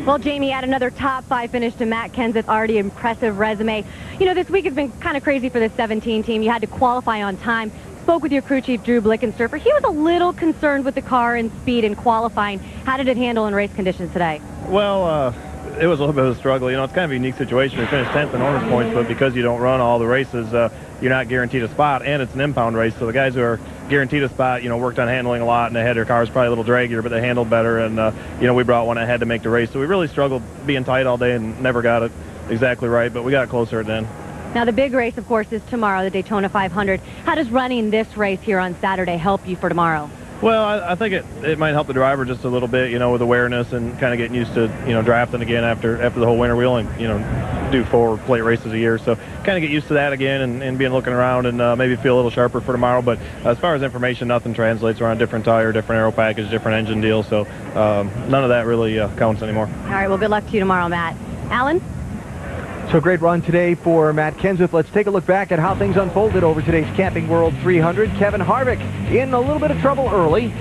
Well, Jamie, add another top 5 finish to Matt Kenseth's already impressive resume. You know, this week has been kind of crazy for the 17 team. You had to qualify on time. Spoke with your crew chief, Drew Blickensurfer. He was a little concerned with the car and speed in qualifying. How did it handle in race conditions today? Well, it was a little bit of a struggle. You know, it's kind of a unique situation. We finished 10th in owner's points, but because you don't run all the races, you're not guaranteed a spot, and it's an impound race. So the guys who are guaranteed a spot, you know, worked on handling a lot, and they had their cars probably a little draggier, but they handled better. And, you know, we brought one ahead to make the race. So we really struggled being tight all day and never got it exactly right, but we got closer at the end. Now, the big race, of course, is tomorrow, the Daytona 500. How does running this race here on Saturday help you for tomorrow? Well, I think it might help the driver just a little bit, you know, with awareness and kind of getting used to, you know, drafting again after the whole winter. We only, you know, do 4 plate races a year, so kind of get used to that again and being looking around and maybe feel a little sharper for tomorrow. But as far as information, nothing translates around different tire, different aero package, different engine deal, so none of that really counts anymore. All right, well, good luck to you tomorrow, Matt. Alan? So great run today for Matt Kenseth. Let's take a look back at how things unfolded over today's Camping World 300. Kevin Harvick in a little bit of trouble early.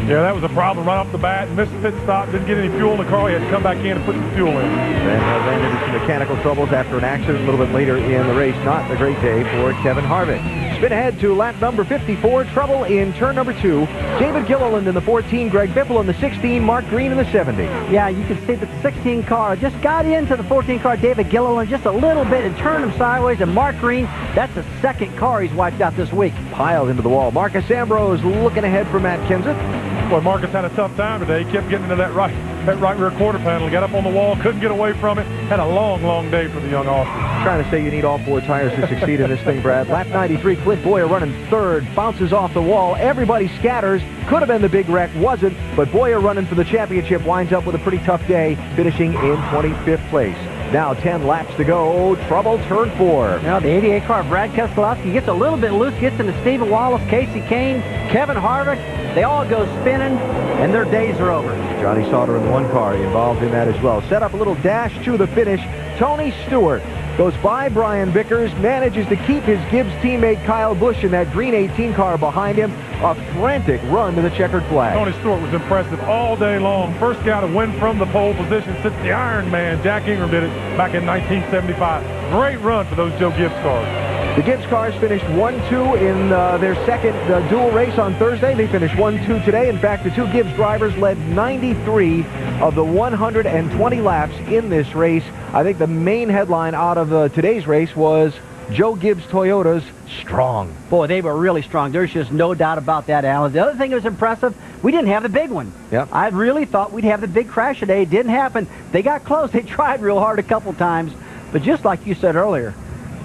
Yeah, that was a problem right off the bat. Missed the pit stop, didn't get any fuel in the car. He had to come back in and put some fuel in. Then ran into some mechanical troubles after an accident a little bit later in the race. Not a great day for Kevin Harvick. Spin ahead to lap number 54. Trouble in turn number 2. David Gilliland in the 14. Greg Biffle in the 16. Mark Green in the 70. Yeah, you can see that the 16 car just got into the 14 car. David Gilliland just a little bit and turned him sideways. And Mark Green, that's the second car he's wiped out this week. Piled into the wall. Marcus Ambrose looking ahead for Matt Kenseth. Boy, Marcus had a tough time today. He kept getting into that right rear quarter panel. Got up on the wall, couldn't get away from it. Had a long, long day for the young Austrian. Trying to say you need all 4 tires to succeed in this thing, Brad. Lap 93, Cliff Boyer running 3rd, bounces off the wall. Everybody scatters. Could have been the big wreck, wasn't. But Boyer running for the championship winds up with a pretty tough day, finishing in 25th place. Now 10 laps to go. Trouble, turn 4. Now the 88 car, Brad Keselowski gets a little bit loose, gets into Stephen Wallace, Casey Kane, Kevin Harvick. They all go spinning, and their days are over. Johnny Sauter in the 1 car involved in that as well. Set up a little dash to the finish. Tony Stewart goes by Brian Vickers, manages to keep his Gibbs teammate Kyle Busch in that green 18 car behind him. A frantic run to the checkered flag. Tony Stewart was impressive all day long. First guy to win from the pole position since the Iron Man, Jack Ingram, did it back in 1975. Great run for those Joe Gibbs cars. The Gibbs cars finished 1-2 in their second dual race on Thursday. They finished 1-2 today. In fact, the 2 Gibbs drivers led 93 of the 120 laps in this race. I think the main headline out of today's race was Joe Gibbs Toyota's strong. Boy, they were really strong. There's just no doubt about that, Alan. The other thing that was impressive, we didn't have the big one. Yep. I really thought we'd have the big crash today. It didn't happen. They got close. They tried real hard a couple times. But just like you said earlier,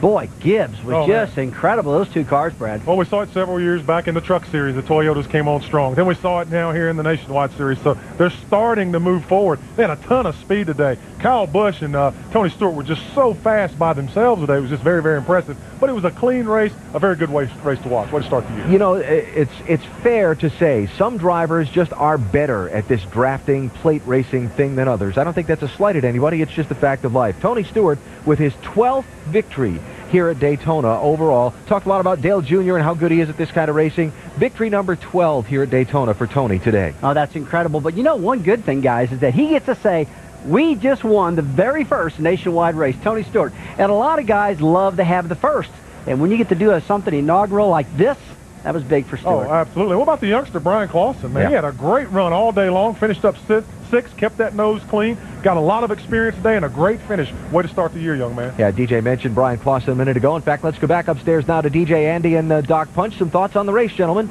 boy, Gibbs was just incredible. Those 2 cars, Brad. Well, we saw it several years back in the truck series. The Toyotas came on strong. Then we saw it now here in the Nationwide series. So they're starting to move forward. They had a ton of speed today. Kyle Busch and Tony Stewart were just so fast by themselves today. It was just very, very impressive. But it was a clean race, a very good race to watch. Way to start the year. You know, it's fair to say some drivers just are better at this drafting, plate racing thing than others. I don't think that's a slight at anybody. It's just a fact of life. Tony Stewart with his 12th victory here at Daytona overall. Talked a lot about Dale Jr. and how good he is at this kind of racing. Victory number 12 here at Daytona for Tony today. Oh, that's incredible. But you know, one good thing, guys, is that he gets to say, we just won the very first nationwide race, Tony Stewart. And a lot of guys love to have the first. And when you get to do something inaugural like this, that was big for Stewart. Oh, absolutely. What about the youngster, Brian Clausen, man? Yeah. He had a great run all day long, finished up 6, kept that nose clean, got a lot of experience today, and a great finish. Way to start the year, young man. Yeah, DJ mentioned Brian Clausen a minute ago. In fact, let's go back upstairs now to DJ, Andy, and Doc Punch. Some thoughts on the race, gentlemen.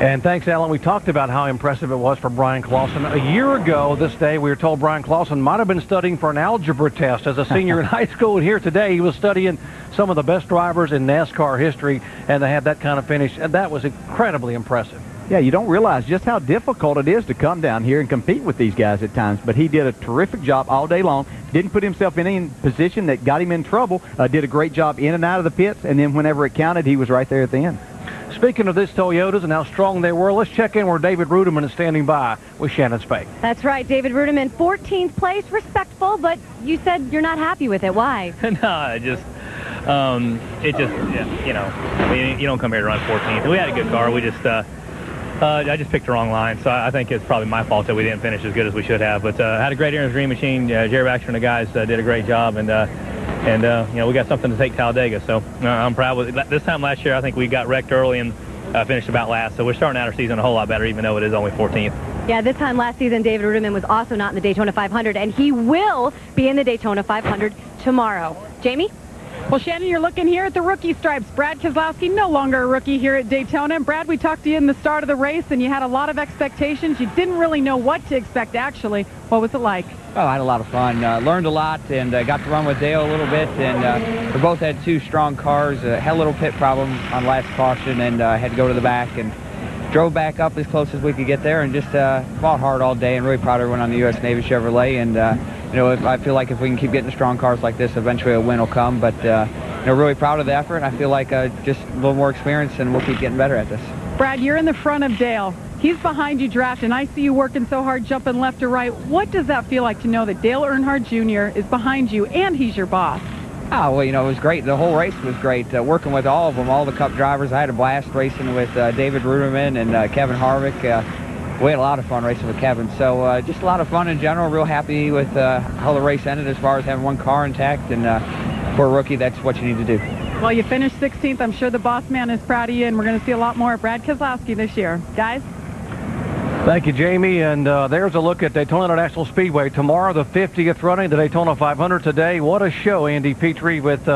And thanks, Alan. We talked about how impressive it was for Brian Clausen. A year ago this day, we were told Brian Clausen might have been studying for an algebra test as a senior in high school. And here today, he was studying some of the best drivers in NASCAR history, and they had that kind of finish. And that was incredibly impressive. Yeah, you don't realize just how difficult it is to come down here and compete with these guys at times. But he did a terrific job all day long. Didn't put himself in any position that got him in trouble. Did a great job in and out of the pits. And then whenever it counted, he was right there at the end. Speaking of this Toyotas and how strong they were, let's check in where David Ruderman is standing by with Shannon Spake. That's right, David Ruderman, 14th place, respectful, but you said you're not happy with it. Why? No, you know, I mean, you don't come here to run 14th. We had a good car. We just, I just picked the wrong line, so I think it's probably my fault that we didn't finish as good as we should have. But had a great Aaron's Green Machine. Jerry Baxter and the guys did a great job, and you know, we got something to take Talladega. So I'm proud with it. This time last year, I think we got wrecked early and finished about last. So we're starting out our season a whole lot better, even though it is only 14th. Yeah, this time last season, David Ruderman was also not in the Daytona 500, and he will be in the Daytona 500 tomorrow. Jamie? Well, Shannon, you're looking here at the rookie stripes. Brad Keselowski, no longer a rookie here at Daytona. And Brad, we talked to you in the start of the race, and you had a lot of expectations. You didn't really know what to expect, actually. What was it like? Oh, I had a lot of fun. Learned a lot, and got to run with Dale a little bit. And we both had two strong cars. Had a little pit problem on last caution, and had to go to the back and drove back up as close as we could get there, and just fought hard all day. And really proud of everyone on the U.S. Navy Chevrolet. And you know, I feel like if we can keep getting strong cars like this, eventually a win will come. But you know, really proud of the effort. I feel like just a little more experience, and we'll keep getting better at this. Brad, you're in the front of Dale. He's behind you drafting. I see you working so hard, jumping left to right. What does that feel like to know that Dale Earnhardt Jr. is behind you and he's your boss? Oh, well, you know, it was great. The whole race was great. Working with all of them, all the Cup drivers. I had a blast racing with David Ruderman and Kevin Harvick. We had a lot of fun racing with Kevin. So just a lot of fun in general. Real happy with how the race ended as far as having one car intact. And for a rookie, that's what you need to do. Well, you finished 16th. I'm sure the boss man is proud of you, and we're going to see a lot more of Brad Keselowski this year. Guys? Thank you, Jamie. And there's a look at Daytona International Speedway. Tomorrow, the 50th running, the Daytona 500 today. What a show, Andy Petrie, with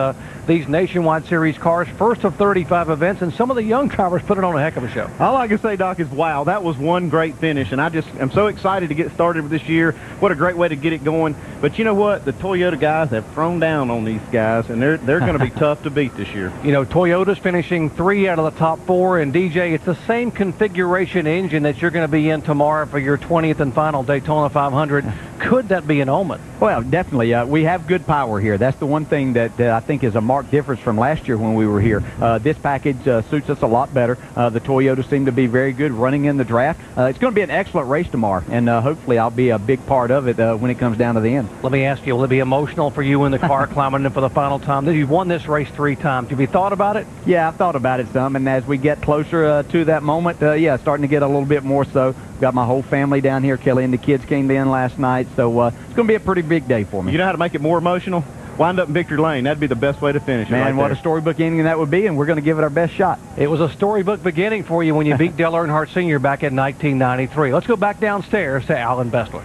these Nationwide Series cars. First of 35 events, and some of the young drivers put it on a heck of a show. All I can say, Doc, is wow, that was one great finish, and I just am so excited to get started with this year. What a great way to get it going. But you know what? The Toyota guys have thrown down on these guys, and they're going to be tough to beat this year. You know, Toyota's finishing 3 out of the top 4, and DJ, it's the same configuration engine that you're going to be in tomorrow for your 20th and final Daytona 500. Could that be an omen? Well, definitely. We have good power here. That's the one thing that I think is a marked difference from last year when we were here. This package suits us a lot better. The Toyota seem to be very good running in the draft. It's going to be an excellent race tomorrow, and hopefully I'll be a big part of it when it comes down to the end. Let me ask you, will it be emotional for you in the car climbing in for the final time? You've won this race 3 times. Have you thought about it? Yeah, I've thought about it some, and as we get closer to that moment, yeah, starting to get a little bit more so. Got my whole family down here. Kelly and the kids came in last night, so it's going to be a pretty big day for me. You know how to make it more emotional? Wind up in victory lane. That'd be the best way to finish it. Man, right what a storybook ending that would be, and we're going to give it our best shot. It was a storybook beginning for you when you beat Dale Earnhardt Sr. back in 1993. Let's go back downstairs to Alan Bestler.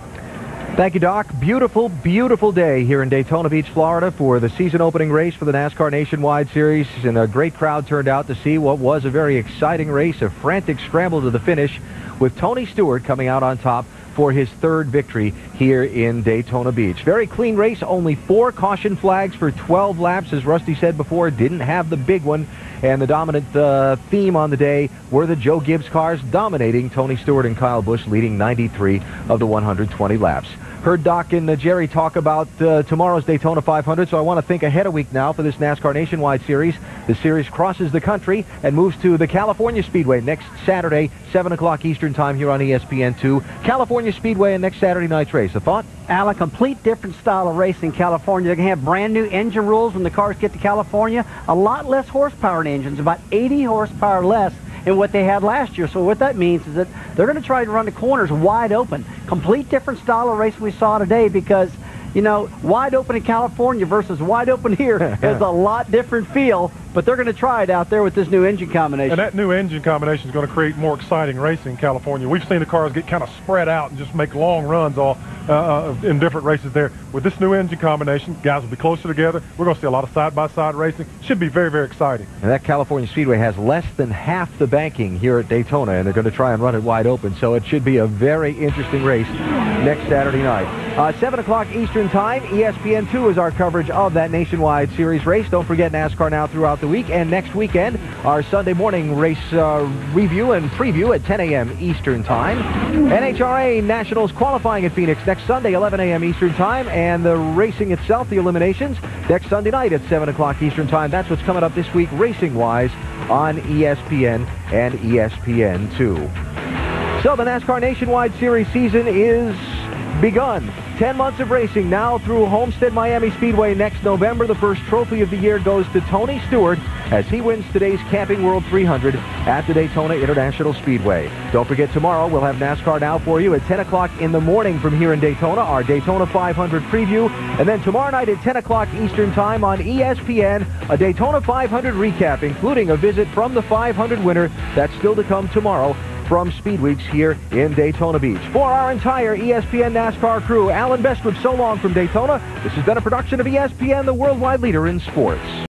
Thank you, Doc. Beautiful, beautiful day here in Daytona Beach, Florida for the season opening race for the NASCAR Nationwide Series, and a great crowd turned out to see what was a very exciting race, a frantic scramble to the finish, with Tony Stewart coming out on top for his 3rd victory here in Daytona Beach. Very clean race, only 4 caution flags for 12 laps, as Rusty said before, didn't have the big one, and the dominant theme on the day were the Joe Gibbs cars dominating Tony Stewart and Kyle Busch, leading 93 of the 120 laps. Heard Doc and Jerry talk about tomorrow's Daytona 500, so I want to think ahead a week now for this NASCAR Nationwide Series. The series crosses the country and moves to the California Speedway next Saturday, 7 o'clock Eastern Time here on ESPN2. California Speedway and next Saturday night's race. A thought? Al, a complete different style of race in California. They're going to have brand new engine rules when the cars get to California. A lot less horsepower in engines, about 80 horsepower less than what they had last year. So what that means is that they're going to try to run the corners wide open. Complete different style of race we saw today, because, you know, wide open in California versus wide open here is a lot different feel, but they're going to try it out there with this new engine combination. And that new engine combination is going to create more exciting racing in California. We've seen the cars get kind of spread out and just make long runs all in different races there. With this new engine combination, guys will be closer together. We're going to see a lot of side-by-side racing. Should be very, very exciting. And that California Speedway has less than half the banking here at Daytona, and they're going to try and run it wide open, so it should be a very interesting race next Saturday night. 7 o'clock Eastern Time, ESPN2 is our coverage of that Nationwide Series race. Don't forget NASCAR now throughout the week, and next weekend, our Sunday morning race review and preview at 10 a.m. Eastern Time. NHRA Nationals qualifying at Phoenix next Sunday, 11 a.m. Eastern Time, and the racing itself, the eliminations, next Sunday night at 7 o'clock Eastern Time. That's what's coming up this week racing-wise on ESPN and ESPN2. So the NASCAR Nationwide Series season is begun. 10 months of racing now through Homestead Miami Speedway next November. The first trophy of the year goes to Tony Stewart as he wins today's Camping World 300 at the Daytona International Speedway. Don't forget, tomorrow we'll have NASCAR Now for you at 10 o'clock in the morning from here in Daytona, our Daytona 500 preview. And then tomorrow night at 10 o'clock Eastern Time on ESPN, a Daytona 500 recap, including a visit from the 500 winner. That's still to come tomorrow from Speed Weeks here in Daytona Beach. For our entire ESPN NASCAR crew, Alan Bestwood, so long from Daytona. This has been a production of ESPN, the worldwide leader in sports.